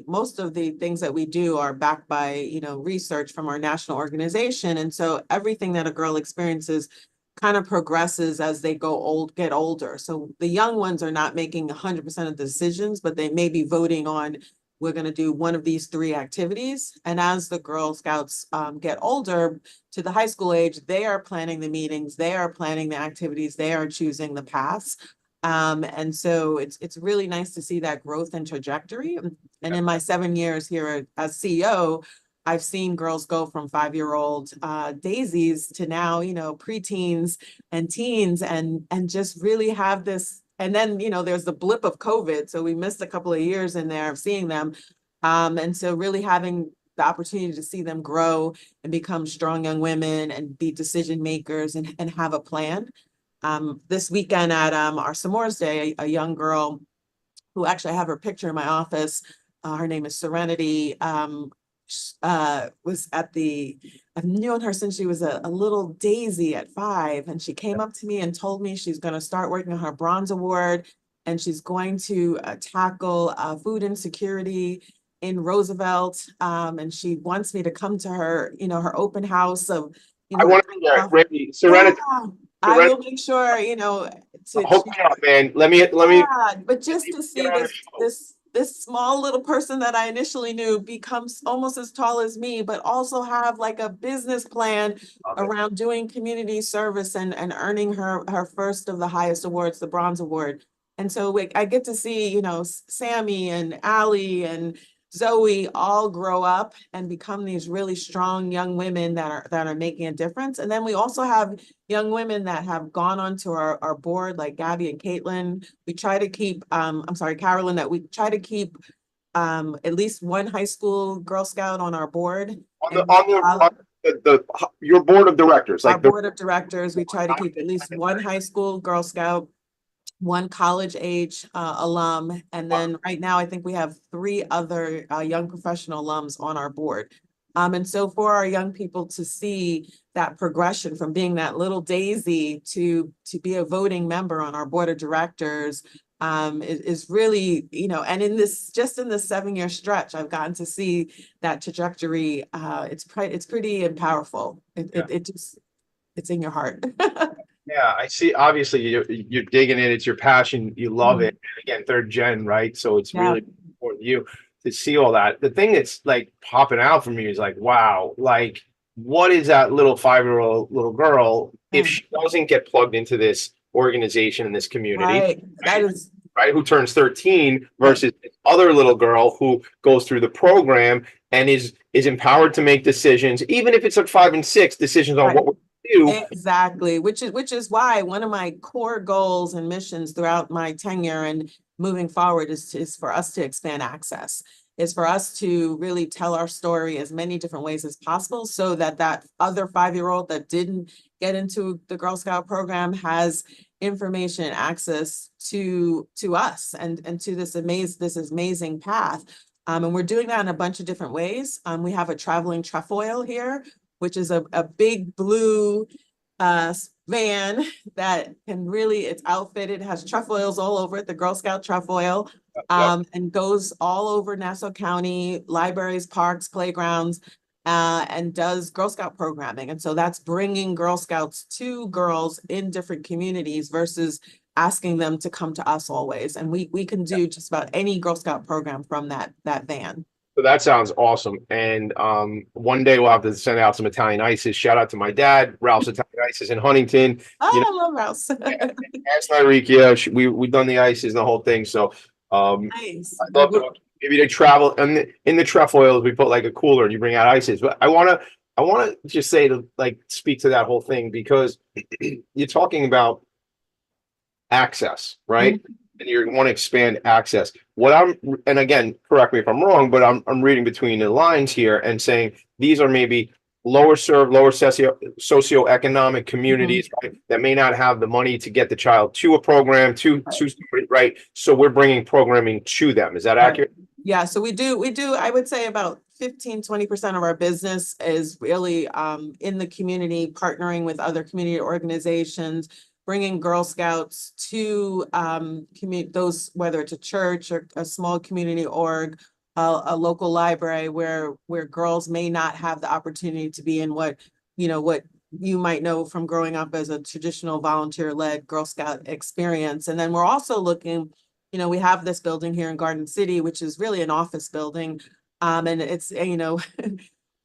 S2: most of the things that we do are backed by, research from our national organization. And so everything that a girl experiences kind of progresses as they get older. So the young ones are not making 100% of the decisions, but they may be voting on, we're going to do one of these 3 activities. And as the Girl Scouts get older to the high school age, they are planning the meetings, they are planning the activities, they are choosing the paths. And so it's really nice to see that growth and trajectory. And in my 7 years here as CEO, I've seen girls go from 5-year-old daisies to now, preteens and teens and just really have this. And then, there's the blip of COVID. So we missed a couple of years in there of seeing them. And so really having the opportunity to see them grow and become strong young women and be decision makers and have a plan. This weekend at our S'mores Day, a young girl who actually I have her picture in my office, her name is Serenity, was I've known her since she was a little daisy at 5, and she came up to me and told me she's going to start working on her Bronze Award, and she's going to tackle food insecurity in Roosevelt, and she wants me to come to her, her open house of,
S1: I want to be there, Randy. Serenity.
S2: Yeah, I will make sure,
S1: Hook me up, man. Let me.
S2: But just to see this small little person that I initially knew becomes almost as tall as me, but also have like a business plan around doing community service and earning her first of the highest awards, the Bronze Award. And so I get to see, Sammy and Allie and Zoe all grow up and become these really strong young women that are making a difference. And then we also have young women that have gone onto our board, like Gabby and Caitlin. We try to keep, Carolyn, that we try to keep at least one high school Girl Scout on our board.
S1: Your board of directors,
S2: our board of directors, we try to keep at least one high school Girl Scout, one college age alum, and then right now I think we have 3 other young professional alums on our board. And so for our young people to see that progression from being that little daisy to be a voting member on our board of directors is really, and in this 7-year stretch, I've gotten to see that trajectory. It's pretty powerful. It's in your heart.
S1: Yeah, I see. Obviously, you're digging it. It's your passion. You love it. And again, 3rd gen, right? So it's really important to you to see all that. The thing that's like popping out for me is like, wow, like what is that little 5-year-old little girl if she doesn't get plugged into this organization and this community, right? Who turns 13 versus this other little girl who goes through the program and is empowered to make decisions, even if it's like 5 and 6 decisions on what we're do.
S2: Exactly, which is why one of my core goals and missions throughout my tenure, and moving forward is for us to expand access, is for us to really tell our story as many different ways as possible so that that other 5-year-old that didn't get into the Girl Scout program has information and access to us and to this amazing path. And we're doing that in a bunch of different ways. We have a traveling trefoil here, which is a big blue van that can really, it's outfitted, has trefoils all over it, the Girl Scout trefoil, and goes all over Nassau County, libraries, parks, playgrounds, and does Girl Scout programming. And so that's bringing Girl Scouts to girls in different communities versus asking them to come to us always. And we can do just about any Girl Scout program from that van.
S1: So that sounds awesome. And one day we'll have to send out some Italian ices. Shout out to my dad, Ralph's Italian Ices in Huntington.
S2: Oh,
S1: You know,
S2: I love Rouse.
S1: ask Enrique, we done the ices and the whole thing. So
S2: Nice.
S1: I'd love to, maybe they travel and in the trefoils we put like a cooler and you bring out ices. But I wanna just say to like speak to that whole thing because you're talking about access, right? And you want to expand access. And again, correct me if I'm wrong, but I'm reading between the lines here and saying these are maybe lower served, lower socioeconomic communities, right, that may not have the money to get the child to a program, to somebody, right? So we're bringing programming to them. Is that accurate?
S2: Yeah, so we do, I would say about 15-20% of our business is really in the community, partnering with other community organizations, bringing Girl Scouts to those, whether it's a church or a small community org, a local library where girls may not have the opportunity to be in what you might know from growing up as a traditional volunteer-led Girl Scout experience. And then we're also looking, we have this building here in Garden City, which is really an office building. And it's,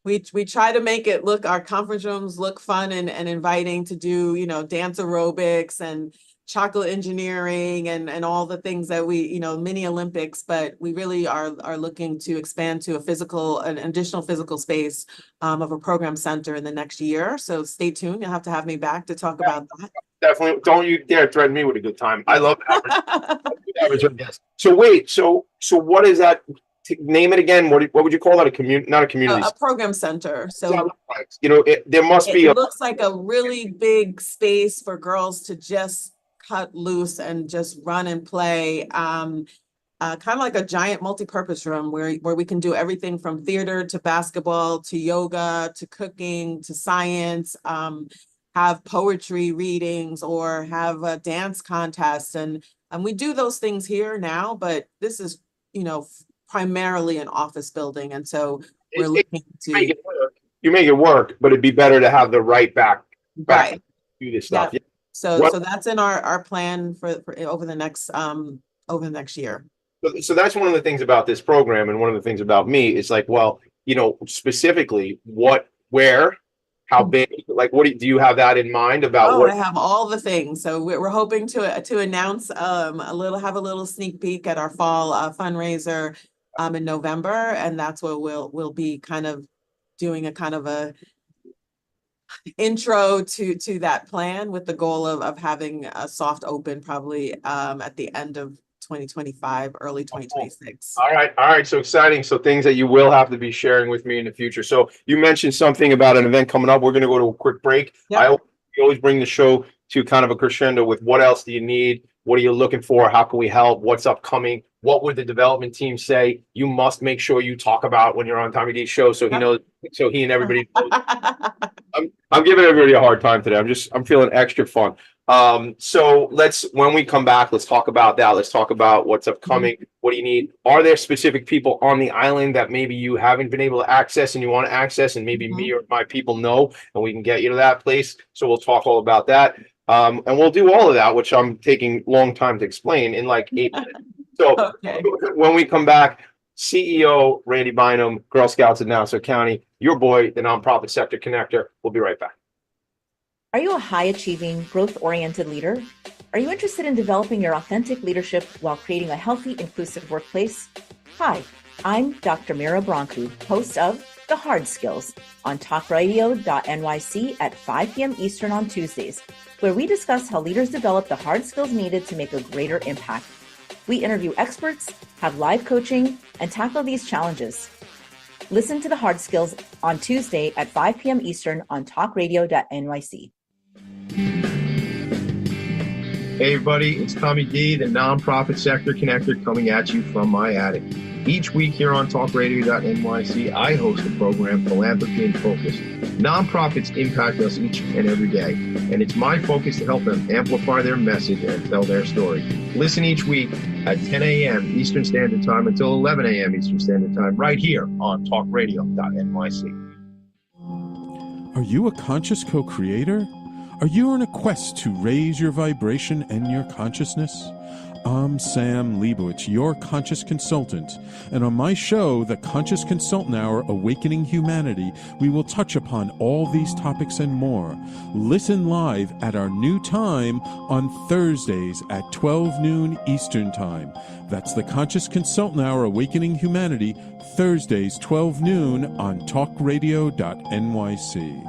S2: we try to make it look, our conference rooms look fun and inviting to do, dance aerobics and chocolate engineering and all the things that we, mini Olympics, but we really are looking to expand to an additional physical space of a program center in the next year. So stay tuned. You'll have to have me back to talk about that.
S1: Definitely. Don't you dare threaten me with a good time. I love average guest. So wait, so what is that? Name it again. What would you call that? Not a community.
S2: A program center. So
S1: there must be.
S2: It looks like a really big space for girls to just cut loose and just run and play. Kind of like a giant multi-purpose room where we can do everything from theater to basketball to yoga to cooking to science. Have poetry readings or have a dance contest, and we do those things here now. But this is primarily an office building, and so we're looking to
S1: you make it work, but it'd be better to have the right back to do this stuff.
S2: Yeah. So that's in our plan for over the next year.
S1: So that's one of the things about this program, and one of the things about me is like, well, specifically where, how big, like, what do you have that in mind about?
S2: I have all the things. So we're hoping to announce have a little sneak peek at our fall fundraiser in November, and that's what we'll be kind of doing a intro to that plan with the goal of having a soft open probably at the end of 2025, early 2026.
S1: All right. So exciting. So things that you will have to be sharing with me in the future. So you mentioned something about an event coming up. We're going to go to a quick break. Yep. I always bring the show to kind of a crescendo with what else do you need? What are you looking for? How can we help? What's upcoming? What would the development team say? You must make sure you talk about when you're on Tommy D's show, so he knows, so he and everybody knows. I'm giving everybody a hard time today. I'm feeling extra fun. So when we come back, let's talk about that. Let's talk about what's upcoming. What do you need? Are there specific people on the island that maybe you haven't been able to access and you want to access, and maybe me or my people know, and we can get you to that place? So we'll talk all about that. And we'll do all of that, which I'm taking a long time to explain in like 8 minutes. So when we come back, CEO Randy Bynum, Girl Scouts of Nassau County, your boy, the nonprofit sector connector. We'll be right back.
S4: Are you a high-achieving, growth-oriented leader? Are you interested in developing your authentic leadership while creating a healthy, inclusive workplace? Hi, I'm Dr. Mira Brancu, host of The Hard Skills on talkradio.nyc at 5 p.m. Eastern on Tuesdays, where we discuss how leaders develop the hard skills needed to make a greater impact. We interview experts, have live coaching, and tackle these challenges. Listen to The Hard Skills on Tuesday at 5 p.m. Eastern on talkradio.nyc.
S1: Hey everybody, it's Tommy D, the nonprofit sector connector, coming at you from my attic. Each week here on talkradio.nyc, I host the program Philanthropy and Phocus. Nonprofits impact us each and every day, and it's my focus to help them amplify their message and tell their story. Listen each week at 10 a.m. Eastern Standard Time until 11 a.m. Eastern Standard Time, right here on talkradio.nyc.
S3: Are you a conscious co-creator? Are you on a quest to raise your vibration and your consciousness? I'm Sam Leibowitz, your conscious consultant, and on my show, The Conscious Consultant Hour, Awakening Humanity, we will touch upon all these topics and more. Listen live at our new time on Thursdays at 12 noon Eastern Time. That's The Conscious Consultant Hour, Awakening Humanity, Thursdays 12 noon on talkradio.nyc.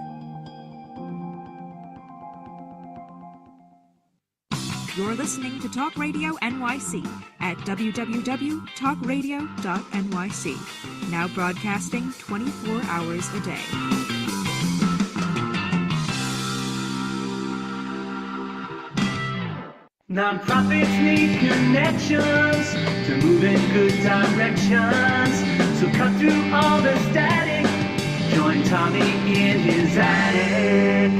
S9: You're listening to Talk Radio NYC at www.talkradio.nyc. Now broadcasting 24 hours a day.
S7: Nonprofits need connections to move in good directions. So cut through all the static. Join Tommy in his attic.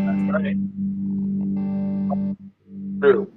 S1: That's right. True.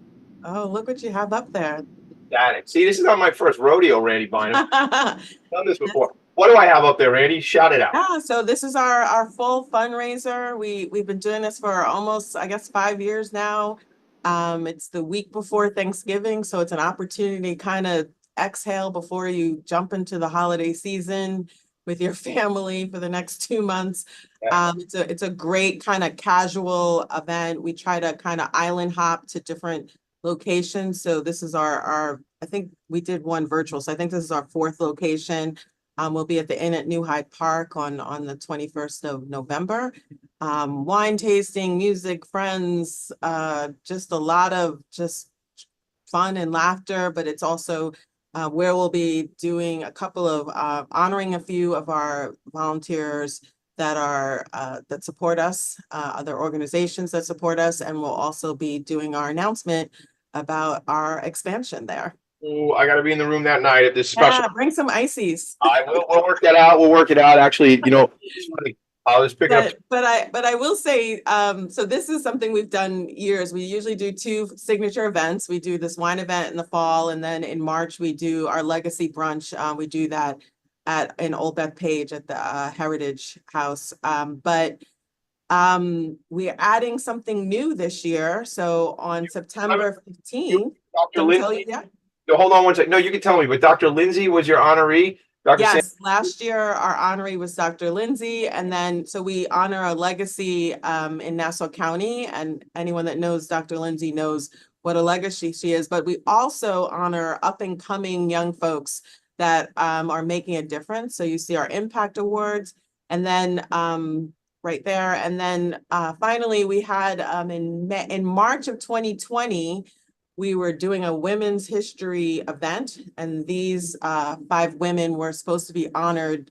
S2: Oh, look what you have up there.
S1: Static. See, this is not my first rodeo, Randy Bynum. I've done this before. What do I have up there, Randy? Shout it out.
S2: Yeah, so this is our full fundraiser. We've been doing this for almost, I guess, 5 years now. It's the week before Thanksgiving, so it's an opportunity to kind of exhale before you jump into the holiday season with your family for the next 2 months.
S1: Yeah.
S2: It's a great kind of casual event. We try to kind of island hop to different locations. So this is our I think we did one virtual, so I think this is our 4th location. We'll be at the Inn at New Hyde Park on the 21st of November. Wine tasting, music, friends, just a lot of just fun and laughter, but it's also where we'll be doing a couple of honoring a few of our volunteers that are that support us, other organizations that support us, and we'll also be doing our announcement about our expansion there.
S1: Oh, I got to be in the room that night at this special.
S2: Yeah, bring some ices.
S1: We'll work that out. We'll work it out. Actually, it's funny. I'll just pick up.
S2: But I will say, so this is something we've done years. We usually do 2 signature events. We do this wine event in the fall, and then in March we do our legacy brunch. We do that in Old Bethpage at the Heritage House. But we're adding something new this year. So on September 15th,
S1: Dr. Lindsay. No, hold on one second. No, you can tell me, but Dr. Lindsay was your honoree.
S2: Yes, last year our honoree was Dr. Lindsay, and then so we honor a legacy in Nassau County, and anyone that knows Dr. Lindsay knows what a legacy she is. But we also honor up and coming young folks that are making a difference. So you see our impact awards, and then right there, and then finally we had in March of 2020. We were doing a women's history event, and these 5 women were supposed to be honored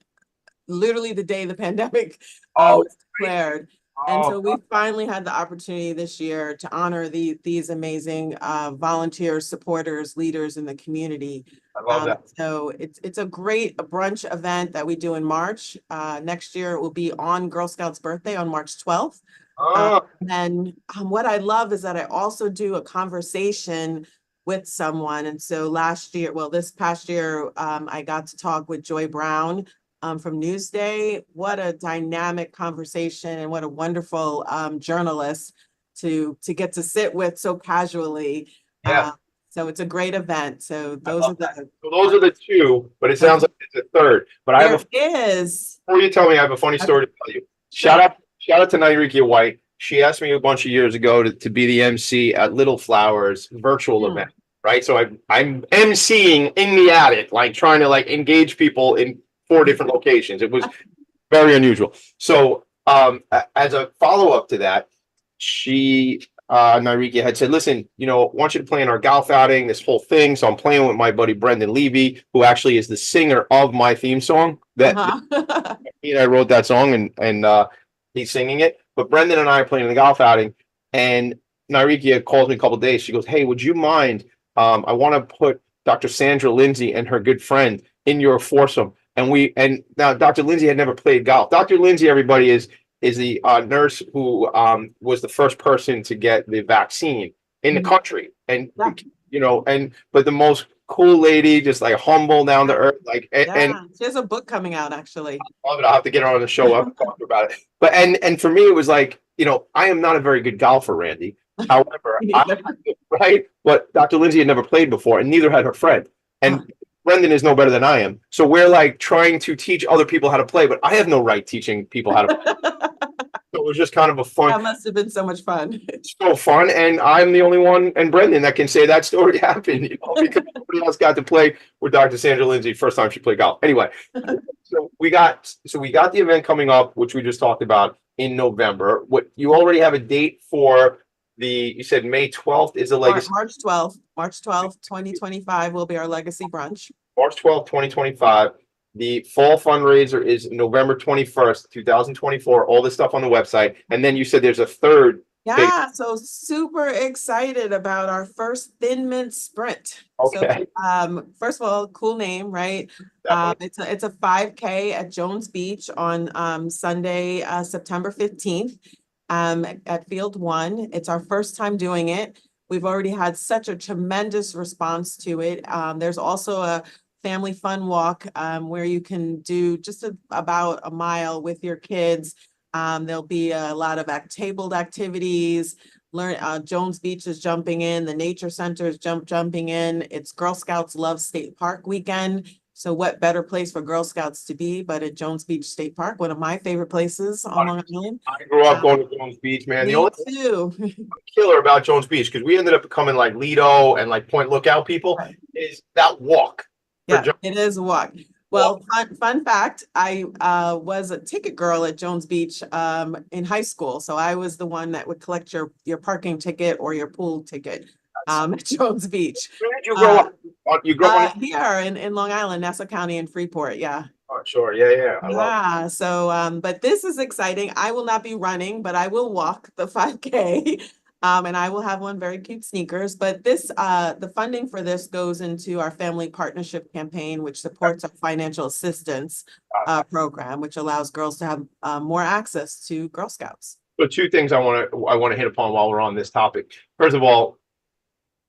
S2: literally the day the pandemic was declared. And so we finally had the opportunity this year to honor these amazing volunteers, supporters, leaders in the community.
S1: I love that.
S2: So it's a great brunch event that we do in March. Next year it will be on Girl Scouts' birthday on March 12th. And what I love is that I also do a conversation with someone. And so this past year, I got to talk with Joy Brown from Newsday. What a dynamic conversation, and what a wonderful journalist to get to sit with so casually.
S1: Yeah.
S2: So it's a great event. So those are the
S1: 2, but it sounds like it's a 3rd. But before you tell me, I have a funny story to tell you. Shout out to Nairika White. She asked me a bunch of years ago to be the MC at Little Flowers virtual event, right? So I'm MCing in the attic, like trying to engage people in 4 different locations. It was very unusual. So as a follow-up to that, she Nairiki had said, listen, I want you to play in our golf outing, this whole thing. So I'm playing with my buddy Brendan Levy, who actually is the singer of my theme song.
S2: Uh-huh.
S1: He and I wrote that song, and he's singing it. But Brendan and I are playing in the golf outing, and Nairiki calls me a couple of days. She goes, hey, would you mind? I want to put Dr. Sandra Lindsay and her good friend in your foursome. And now Dr. Lindsay had never played golf. Dr. Lindsay, everybody, is the nurse who was the first person to get the vaccine in the country. And, but the most cool lady, just like humble, down to earth. And
S2: she has a book coming out, actually.
S1: I love it. I'll have to get her on the show. I'll talk about it. But, and for me, it was like, I am not a very good golfer, Randy. However, right? But Dr. Lindsay had never played before, and neither had her friend. And Brendan is no better than I am. So we're like trying to teach other people how to play, but I have no right teaching people how to play. So it was just kind of a fun.
S2: That must have been so much fun.
S1: It's so fun. And I'm the only one, and Brendan, that can say that story happened, because nobody else got to play with Dr. Sandra Lindsay first time she played golf. Anyway, so we got the event coming up, which we just talked about in November. What you already have a date for you said May 12th is a legacy.
S2: March 12th, 2025 will be our legacy brunch.
S1: March 12th, 2025. The fall fundraiser is November 21st, 2024. All this stuff on the website. And then you said there's a third.
S2: Yeah, so super excited about our first Thin Mint Sprint.
S1: Okay.
S2: So, first of all, cool name, right? It's a 5K at Jones Beach on Sunday, September 15th. At Field 1. It's our first time doing it. We've already had such a tremendous response to it. There's also a family fun walk where you can do just about a mile with your kids. There'll be a lot of tabled activities. Jones Beach is jumping in. The Nature Center is jumping in. It's Girl Scouts Love State Park weekend. So what better place for Girl Scouts to be but at Jones Beach State Park, one of my favorite places on Long Island.
S1: I grew up going to Jones Beach, man.
S2: Me
S1: The only
S2: too.
S1: killer about Jones Beach, because we ended up becoming like Lido and like Point Lookout people, is that walk.
S2: Yeah, it is a walk. Well, fun fact, I was a ticket girl at Jones Beach in high school. So I was the one that would collect your parking ticket or your pool ticket at Jones Beach.
S1: Where did you grow up? You grew up
S2: here in Long Island, Nassau County and Freeport. Yeah.
S1: Oh, sure. Yeah. I love it.
S2: So, but this is exciting. I will not be running, but I will walk the 5K. And I will have one very cute sneakers. But the funding for this goes into our family partnership campaign, which supports our financial assistance program, which allows girls to have more access to Girl Scouts.
S1: So two things I want to hit upon while we're on this topic. First of all,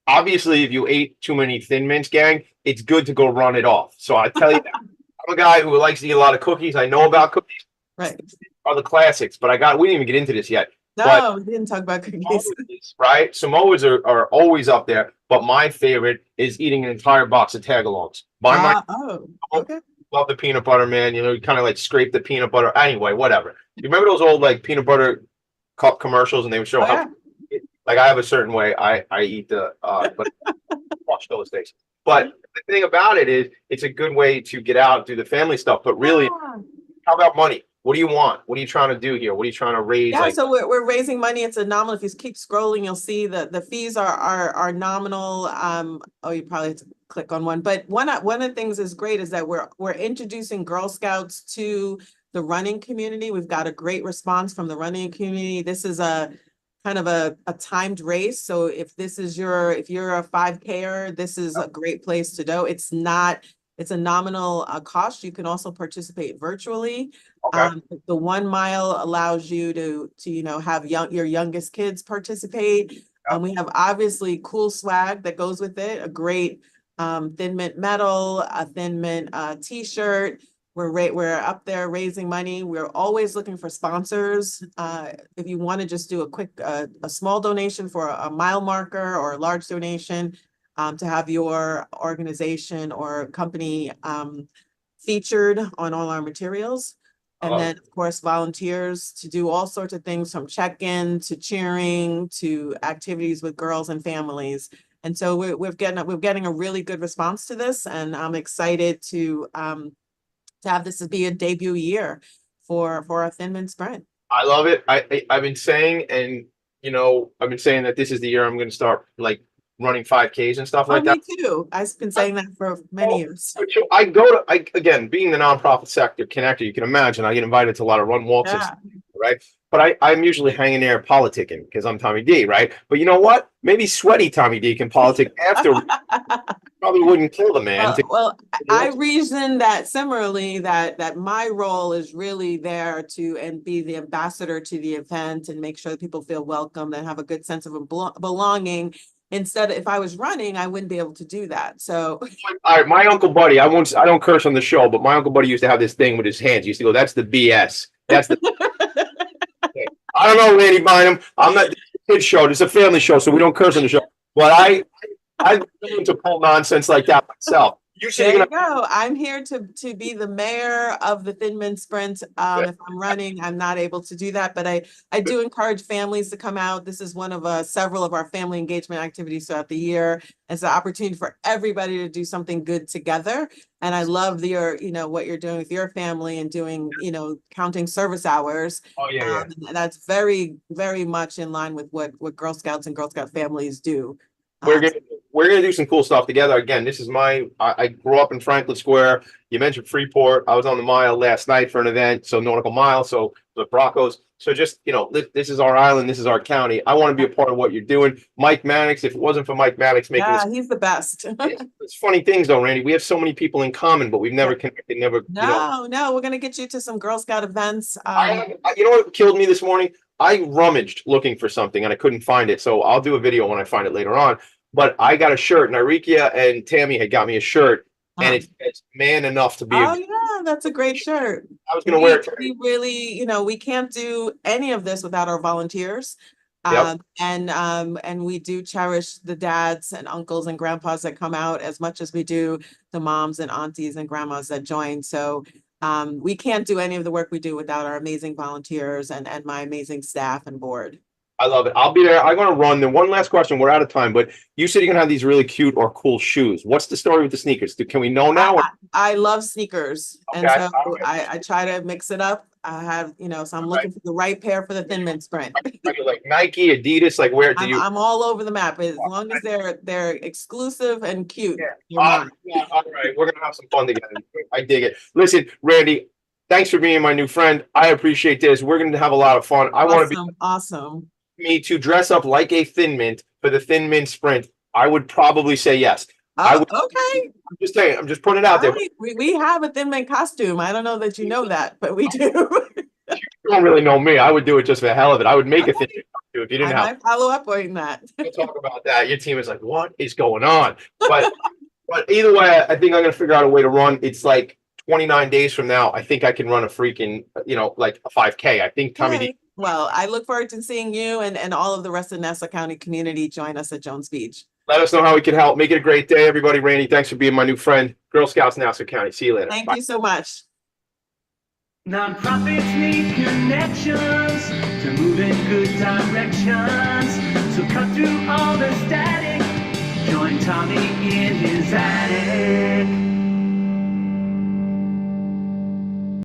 S1: obviously, if you ate too many Thin Mints, gang, it's good to go run it off. So I tell you that. I'm a guy who likes to eat a lot of cookies. I know about cookies.
S2: Right.
S1: Are the classics, but we didn't even get into this yet.
S2: No, we didn't talk about cookies.
S1: Right? Samoas are always up there, but my favorite is eating an entire box of tagalongs.
S2: Okay.
S1: Love the peanut butter, man. You kind of like scrape the peanut butter. Anyway, whatever. You remember those old like peanut butter cup commercials, and they would show how. Yeah. Like I have a certain way I eat but watch those things. But the thing about it is, it's a good way to get out and do the family stuff. But really, how about money? What do you want? What are you trying to do here? What are you trying to raise?
S2: Yeah, so we're raising money. It's a nominal. If you keep scrolling, you'll see that the fees are nominal. You probably have to click on one. But one of the things is great is that we're introducing Girl Scouts to the running community. We've got a great response from the running community. This is a kind of a timed race. So if you're a 5K'er, this is a great place to go. It's a nominal cost. You can also participate virtually.
S1: Okay.
S2: The 1 mile allows you to have your youngest kids participate. We have obviously cool swag that goes with it. A great Thin Mint medal, a Thin Mint t-shirt. We're up there raising money. We're always looking for sponsors. If you want to just do a quick, a small donation for a mile marker or a large donation to have your organization or company featured on all our materials. And then, of course, volunteers to do all sorts of things from check-in to cheering to activities with girls and families. And so we're getting a really good response to this, and I'm excited to have this be a debut year for our Thin Mint Sprint.
S1: I love it. I've been saying, and I've been saying that this is the year I'm going to start like running 5Ks and stuff
S2: Oh,
S1: like that.
S2: me too. I've been saying that for many years.
S1: Again, being the nonprofit sector connector, you can imagine I get invited to a lot of run walks, and
S2: Yeah.
S1: stuff, right? But I'm usually hanging there politicking because I'm Tommy D, right? But you know what? Maybe sweaty Tommy D can politic after. Probably wouldn't kill the man.
S2: Well, I reason that similarly that my role is really there to and be the ambassador to the event and make sure that people feel welcome and have a good sense of belonging. Instead, if I was running, I wouldn't be able to do that. So,
S1: all right, my Uncle Buddy, I don't curse on the show, but my Uncle Buddy used to have this thing with his hands. He used to go, "That's the BS. That's the." I don't know, Randy Bynum. I'm not. This is a kid show. This is a family show, so we don't curse on the show. But I'm willing to pull nonsense like that myself.
S2: There you go. I'm here to be the mayor of the Thin Mint Sprint. If I'm running, I'm not able to do that, but I do encourage families to come out. This is one of several of our family engagement activities throughout the year. It's an opportunity for everybody to do something good together. And I love what you're doing with your family and doing, counting service hours.
S1: Oh yeah.
S2: That's very, very much in line with what Girl Scouts and Girl Scout families do.
S1: We're gonna do some cool stuff together. Again, this is I grew up in Franklin Square. You mentioned Freeport. I was on the mile last night for an event, so nautical mile, so the Broncos. So just, this is our island, this is our county. I want to be a part of what you're doing. Mike Mannix, if it wasn't for Mike Mannix making this,
S2: he's the best.
S1: it's funny things though, Randy. We have so many people in common, but we've never connected,
S2: No, we're gonna get you to some Girl Scout events.
S1: You know what killed me this morning? I rummaged looking for something and I couldn't find it. So I'll do a video when I find it later on. But I got a shirt, and Irikia and Tammy had got me a shirt, and it's man enough to be.
S2: Yeah, that's a great shirt.
S1: I was going to wear it.
S2: We really, we can't do any of this without our volunteers.
S1: Yep.
S2: And we do cherish the dads and uncles and grandpas that come out as much as we do the moms and aunties and grandmas that join. So we can't do any of the work we do without our amazing volunteers and my amazing staff and board.
S1: I love it. I'll be there. I'm going to run. Then one last question. We're out of time, but you said you're going to have these really cute or cool shoes. What's the story with the sneakers? Can we know now?
S2: I love sneakers.
S1: Okay.
S2: And so I try to mix it up. I have, so I'm looking for the right pair for the Thin Mint Sprint.
S1: Like Nike, Adidas, like where do you?
S2: I'm all over the map. As long as they're exclusive and cute.
S1: All right. We're going to have some fun together. I dig it. Listen, Randy, thanks for being my new friend. I appreciate this. We're going to have a lot of fun. I want to be
S2: awesome.
S1: Me to dress up like a Thin Mint for the Thin Mint Sprint, I would probably say yes.
S2: Okay.
S1: I'm just saying. I'm just putting it out there.
S2: We have a Thin Mint costume. I don't know that you know that, but we do.
S1: You don't really know me. I would do it just for the hell of it. I would make a Thin Mint costume if you didn't have.
S2: I might follow up on that.
S1: We'll talk about that. Your team is like, what is going on? But either way, I think I'm going to figure out a way to run. It's like 29 days from now. I think I can run a freaking, like a 5K. I think Tommy D.
S2: Well, I look forward to seeing you and all of the rest of the Nassau County community join us at Jones Beach.
S1: Let us know how we can help. Make it a great day, everybody. Randy, thanks for being my new friend. Girl Scouts, Nassau County. See you later.
S2: Thank you so much.
S7: Nonprofits need connections to move in good directions. So cut through all the static. Join Tommy in his attic.